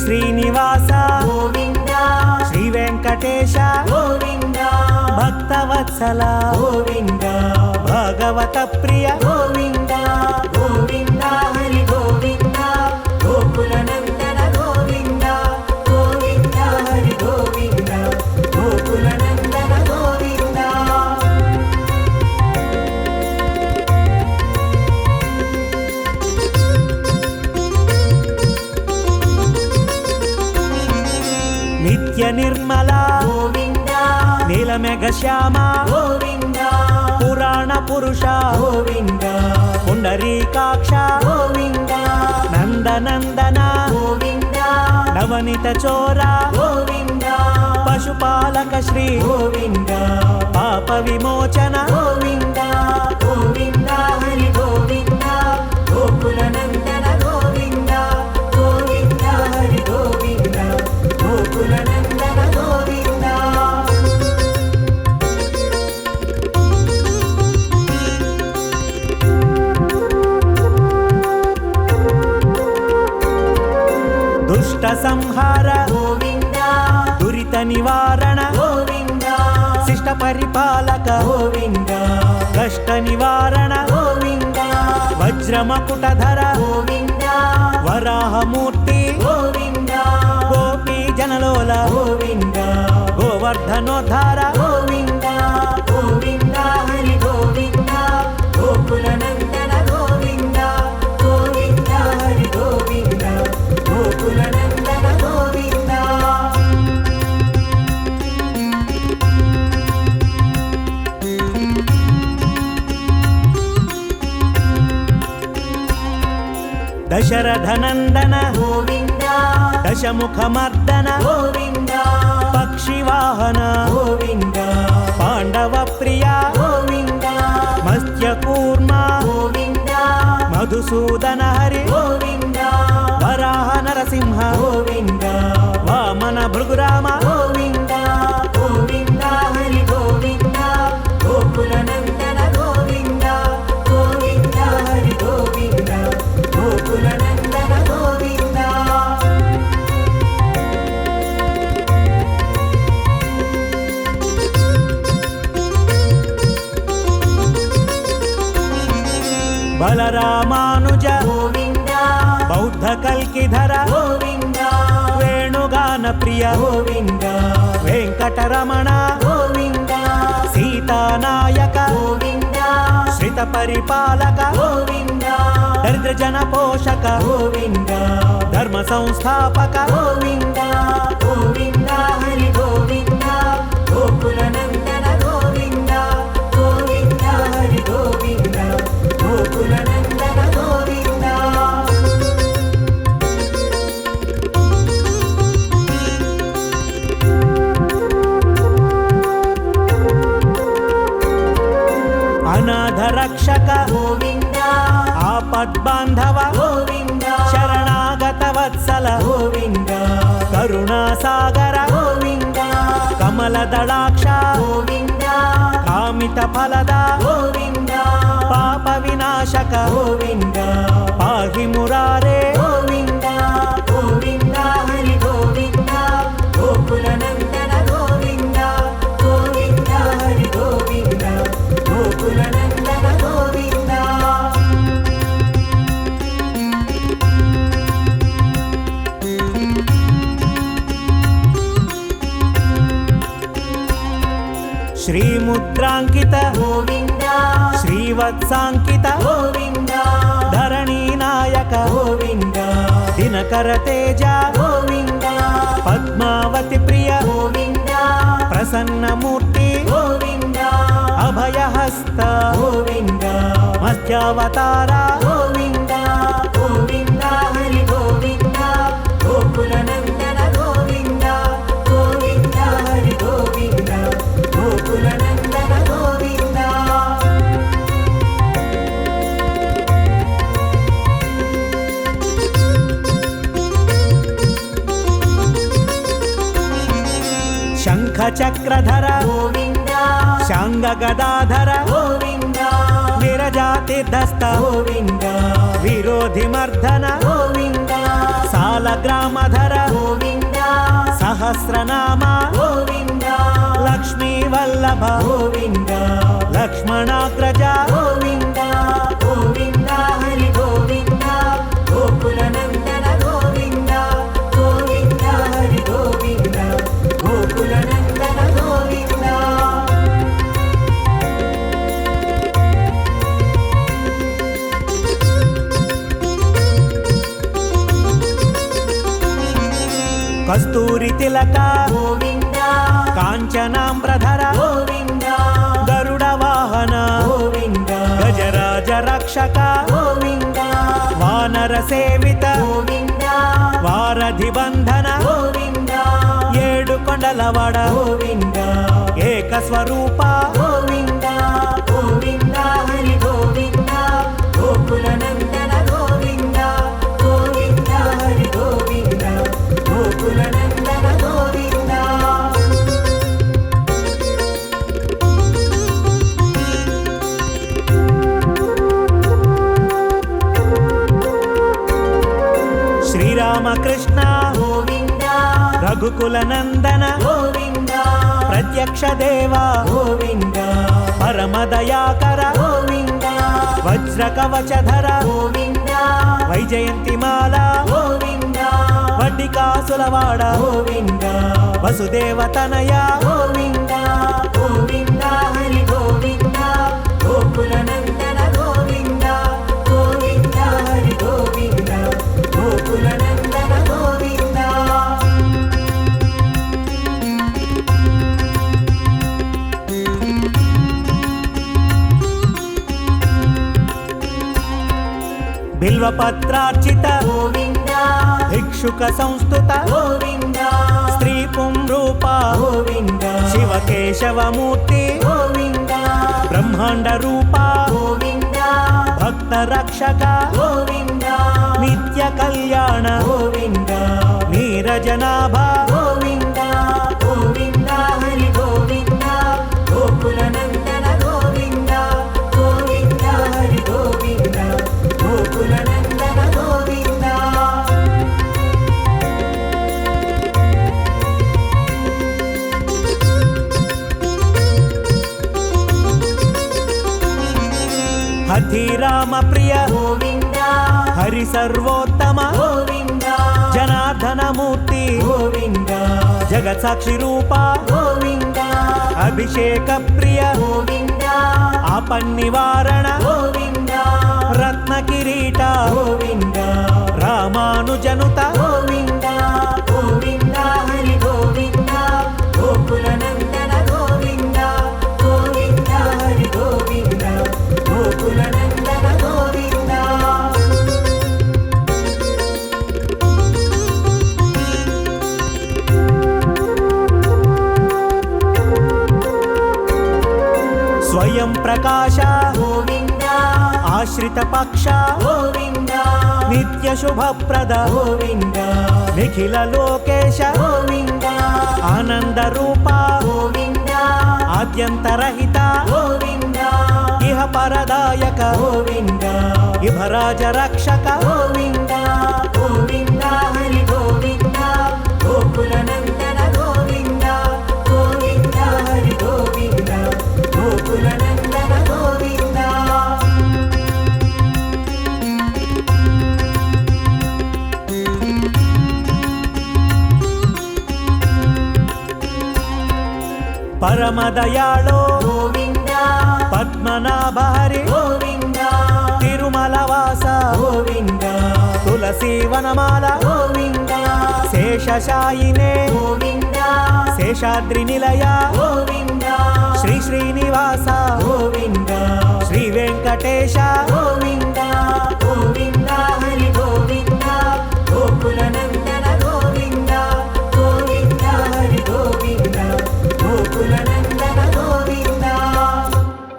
శ్రీనివాస గోవింద శ్రీ వెంకటేశ గోవింద భక్తవత్సల గోవింద భగవత ప్రియ గోవింద గోవింద హరి గోవింద గోకుల నందన గోవింద గోవింద హరి గోవింద గోకుల నందన గోవింద నిత్య నిర్మల గోవింద నీలమేఘ శ్యామ గోవింద పురాణ పురుష గోవింద పుండరీకాక్ష గోవింద నందనందన గోవింద నవనిత చోర గోవింద పశుపాలక శ్రీ గోవింద పాప విమోచన గోవింద గోవింద హరి గోవింద గోకుల నందన గోవింద గోవింద హరి గోవింద గోకుల నందన గోవింద దుష్ట సంహార గోవింద దురిత నివారణ గోవింద శిష్ట పరిపాలక గోవింద కష్ట నివారణ గోవింద వజ్రమకుటధర గోవింద వరాహమూర్తి గోవింద గోపీ జనలోల గోవింద గోవర్ధనోద్ధార గోవింద గోవింద హరి గోవింద గోకుల నందన గోవింద గోవింద హరి గోవింద గోకుల నందన గోవింద దశరథనందన గోవింద దశముఖమర్దన గోవింద పక్షివాహన గోవింద పాండవ ప్రియ గోవింద మత్స్యకూర్మ గోవింద మధుసూదన హరి గోవింద వరాహ నరసింహ గోవింద వామన భృగురామ గోవింద గోవింద హరి గోవింద గోకుల నందన గోవింద గోవింద హరి గోవింద గోకుల నందన గోవింద బలరామానుజ గోవింద బౌద్ధ కల్కిధర గోవింద వేణుగాన ప్రియ గోవింద వెంకటరమణ గోవింద సీతానాయక గోవింద శ్రిత పరిపాలక గోవింద దరిద్ర జన పోషక గోవింద ధర్మ సంస్థాపక గోవింద గోవింద హరి గోవింద గోకుల నందన గోవింద గోవింద హరి గోవింద గోకుల నందన గోవింద అనాథ రక్షక గోవింద ఆపద్బాంధవ గోవింద శరణాగత వత్సల గోవింద కరుణా సాగర గోవింద కమల దళాక్ష గోవింద కామిత ఫలద గోవింద పాప వినాశక గోవింద పాహి మురారే గోవింద గోవింద హరి గోవింద గోకుల నందన గోవింద గోవింద హరి గోవింద గోకుల నందన గోవింద శ్రీముద్రాంకిత గోవింద శ్రీవత్సాంకిత గోవింద ధరణీ నాయక గోవింద దినకర తేజ గోవింద పద్మావతి ప్రియ గోవింద ప్రసన్నమూర్తి గోవింద అభయహస్త గోవింద మత్స్యావతార గోవింద గోవింద హరి గోవింద గోకుల నందన గోవింద గోవింద హరి గోవింద గోకుల నందన గోవింద శంఖ చక్రధర గోవింద శాంగ గదాధర గోవింద విరజాతిర్ధస్థ గోవింద విరోధిమర్దన గోవింద సాలగ్రామధర గోవింద సహస్రనామ గోవింద లక్ష్మీ వల్లభ గోవింద లక్ష్మణాగ్రజ గోవింద గోవింద హరి గోవింద గోకుల నందన గోవింద గోవింద హరి గోవింద గోకుల నందన గోవింద కస్తూరి తిలక గోవింద కాంచనాంబ్రధర గోవింద గరుడ వాహన గోవింద గజరాజ రక్షక గోవింద వానర సేవిత గోవింద వారధి బంధన గోవింద ఏడు కొండలవాడ గోవింద ఏక స్వరూప గోవింద గోవింద హరి గోవింద గోకుల నందన గోవింద గోవింద హరి గోవింద గోకుల నందన గోవింద శ్రీరామకృష్ణ గోవింద రఘుకుల నందన గోవింద ప్రత్యక్ష దేవ గోవింద పరమదయాకర గోవింద వజ్ర కవచధర గోవింద వైజయంతిమాల గోవింద వడ్డికాసులవాడ గోవింద వసుదేవ తనయ గోవింద గోవింద హరి గోవింద గోకుల నందన గోవింద గోవింద హరి గోవింద గోకుల నందన గోవింద బిల్వపత్రార్చిత గోవింద భిక్షుక సంస్థుత గోవింద స్త్రీ పుంరూప గోవింద శివకేశవమూర్తి గోవింద బ్రహ్మాండ రూప గోవింద భక్త రక్షక గోవింద నిత్య కళ్యాణ గోవింద నీరజనాభ గోవింద గోవింద హరి గోవింద గోకుల నందన గోవింద గోవింద హరి గోవింద గోకుల నందన గోవింద హఠీరామ ప్రియ గోవింద హరి సర్వోత్తమ గోవింద జనార్దన మూర్తి గోవింద జగత్ సాక్షి రూప గోవింద అభిషేక ప్రియ గోవింద ఆపన్నివారణ గోవింద రత్న కిరీట గోవింద రామానుజనుత గోవింద గోవింద హరి గోవింద గోకుల నందన గోవింద గోవింద హరి గోవింద గోకుల నందన గోవింద స్వయం ప్రకాశ గోవింద ఆశ్రిత పక్ష గోవింద నిత్య శుభప్రద గోవింద నిఖిల లోకేశ గోవింద ఆనంద రూప గోవింద ఆద్యంతరహిత గోవింద ఇహ పరదాయక గోవింద ఇభరాజ రక్షక గోవింద గోవింద హరి గోవింద గోకుల నందన గోవింద గోవింద హరి గోవింద గోకుల నందన గోవింద పరమదయాళో గోవింద పద్మనాభ హరి గోవింద తిరుమల వాస గోవింద తులసి వనమాల గోవింద శేషశాయినే గోవింద శేషాద్రి నిలయ గోవింద శ్రీ శ్రీనివాస గోవింద శ్రీ వెంకటేశ గోవింద